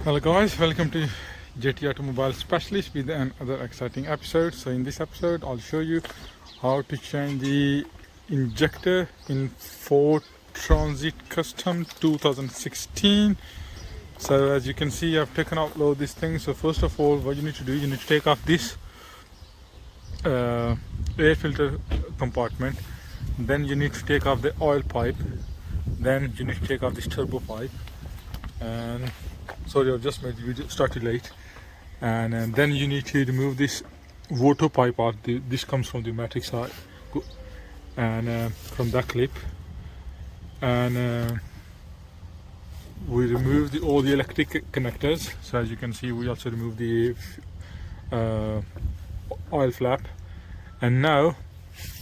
Hello guys, welcome to JT Automobile Specialist with another exciting episode. So in this episode I'll show you how to change the injector in Ford Transit Custom 2016. So as you can see, I've taken out load this thing. So first of all, what you need to do, you need to take off this air filter compartment. Then you need to take off the oil pipe. Then you need to take off this turbo pipe. And sorry, I've just made the video started late. And then you need to remove this water pipe out. This comes from the pneumatic side and from that clip. And we remove all the electric connectors. So as you can see, we also remove the oil flap. And now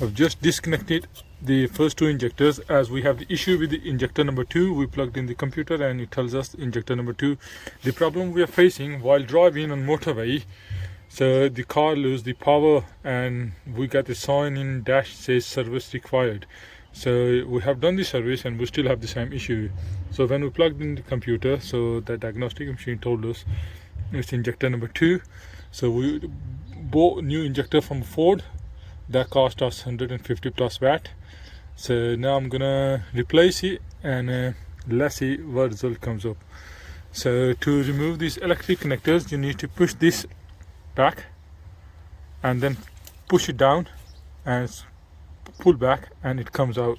I've just disconnected the first two injectors, as we have the issue with the injector number 2. We plugged in the computer and it tells us injector number 2. The problem we are facing while driving on motorway, so the car loses the power and we got the sign in dash says service required. So we have done the service and we still have the same issue. So when we plugged in the computer, so the diagnostic machine told us it's injector number 2. So we bought new injector from Ford that cost us 150 plus watt. So now I'm gonna replace it and let's see what result comes up. So to remove these electric connectors, you need to push this back and then push it down and pull back and it comes out.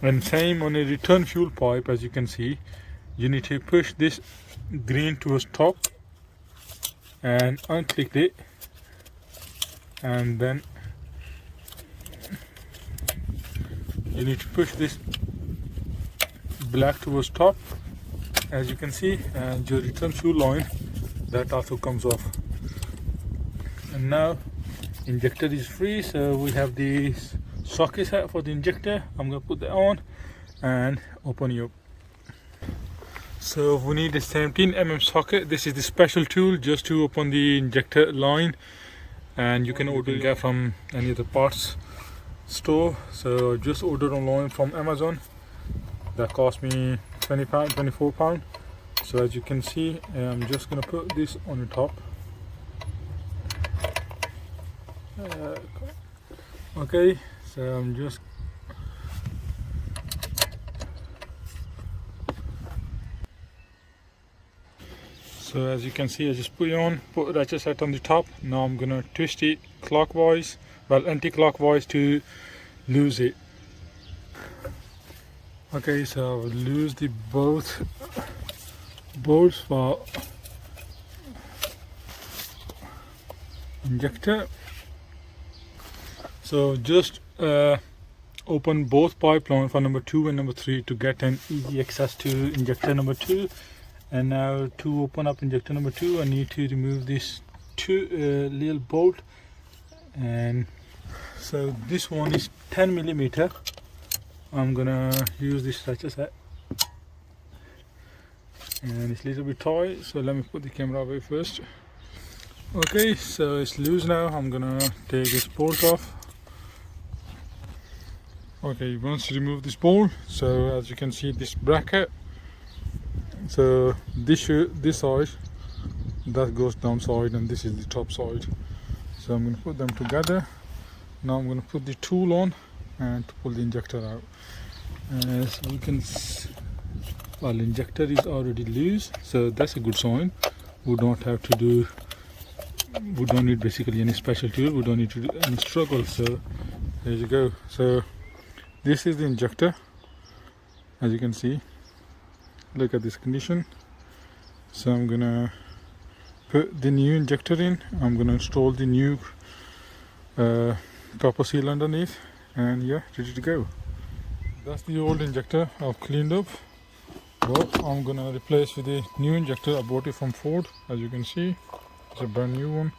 And same on a return fuel pipe, as you can see, you need to push this green towards top and unclick it, and then you need to push this black towards top, as you can see, and your return fuel line that also comes off. And now injector is free, so we have the socket set for the injector. I'm going to put that on and open it up. So we need a 17mm socket. This is the special tool just to open the injector line, and you can order it from any of the parts store. So just ordered online from Amazon. That cost me £20, £24. So as you can see, I'm just gonna put this on the top. Okay, so I'm just as you can see, I just put it on, put ratchet set on the top. Now I'm gonna twist it clockwise, well anti-clockwise, to lose it. Okay, so I'll lose the both bolts for injector. So just open both pipeline for number 2 and number 3 to get an easy access to injector number 2. And now to open up injector number 2, I need to remove this little bolt. And so this one is 10mm. I'm gonna use this ratchet set, and it's a little bit tight, so let me put the camera away first. Okay, so it's loose now. I'm gonna take this bolt off. Okay, once you remove this bolt, so as you can see, this bracket, so this side that goes down side, and this is the top side. So I'm going to put them together. Now I'm going to put the tool on and to pull the injector out. As we can, well, injector is already loose, so that's a good sign. We don't need basically any special tool. We don't need to do any struggle. So there you go. So this is the injector, as you can see. Look at this condition. So I'm gonna put the new injector in. I'm gonna install the new copper seal underneath, and yeah, ready to go. That's the old injector I've cleaned up, but I'm gonna replace with the new injector. I bought it from Ford, as you can see. It's a brand new one.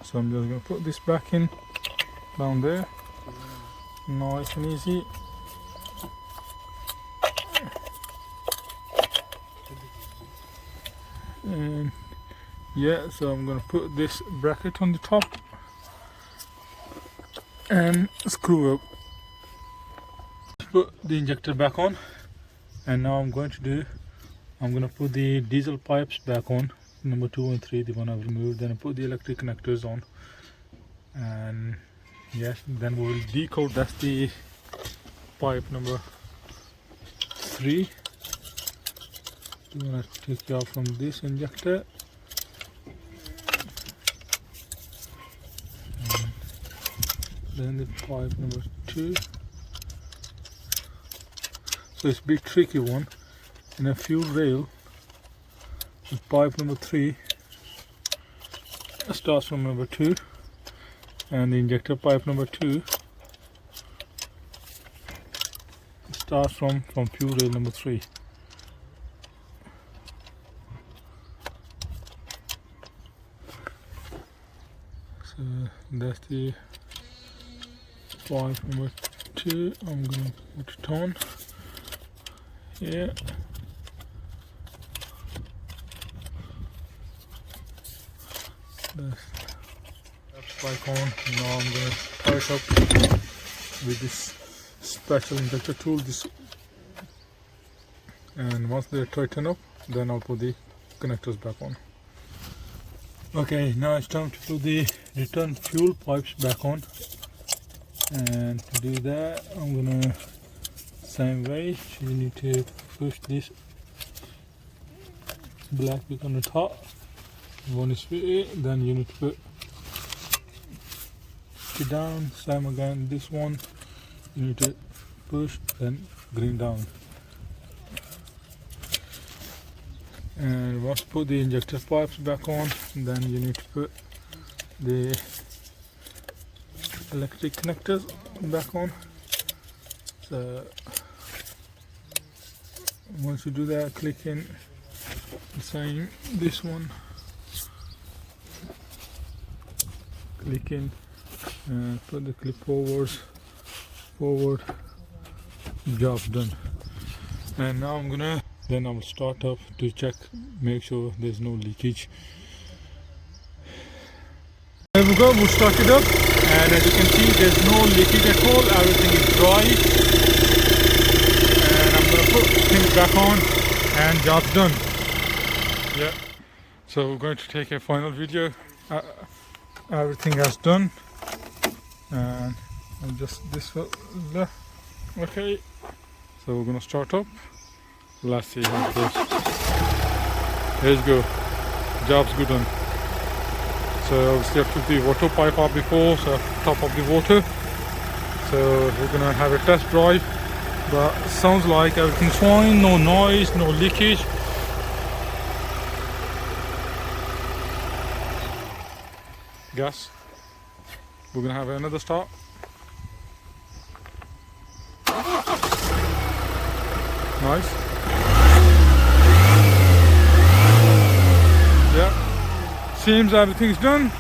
So I'm just gonna put this back in down there, nice and easy. And yeah, so I'm gonna put this bracket on the top and screw up. Put the injector back on, and now I'm going to do I'm gonna put the diesel pipes back on, number 2 and 3, the one I've removed. Then I put the electric connectors on, and yes, then we will decode. That's the pipe number 3. I'm gonna take it out from this injector. And then the pipe number 2. So it's a bit tricky one. In a fuel rail, the pipe number 3 starts from number 2, and the injector pipe number 2 starts from fuel rail number 3. So that's the pipe number 2. I'm gonna put it on here. That's back on. Now I'm going to tie it up with this special injector tool. And once they tighten up, then I'll put the connectors back on. Okay, now it's time to put the return fuel pipes back on. And to do that, I'm gonna same way. You need to push this black bit on the top. One is fit, then you need to put it down. Same again, this one you need to push, then green down. And once put the injector pipes back on, then you need to put the electric connectors back on. So once you do that, click in the same, this one, click in and put the clip forward, job's done. And now then I will start up to check, make sure there's no leakage. There we go, we'll start it up, and as you can see there's no leakage at all, everything is dry. And I'm going to put things back on and job's done. Yeah, so we're going to take a final video. Everything is done, and just this one left. Okay, so we're going to start up. Let's see how it goes. There you go, job's good done. So obviously I took the water pipe out before, so top of the water. So we're gonna have a test drive, but sounds like everything's fine, no noise, no leakage. Gas. We're gonna have another start. Nice. Yeah. Seems everything's done.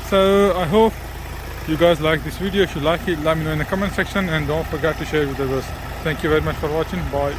So I hope you guys like this video. If you like it, let me know in the comment section, and don't forget to share it with others. Thank you very much for watching. Bye.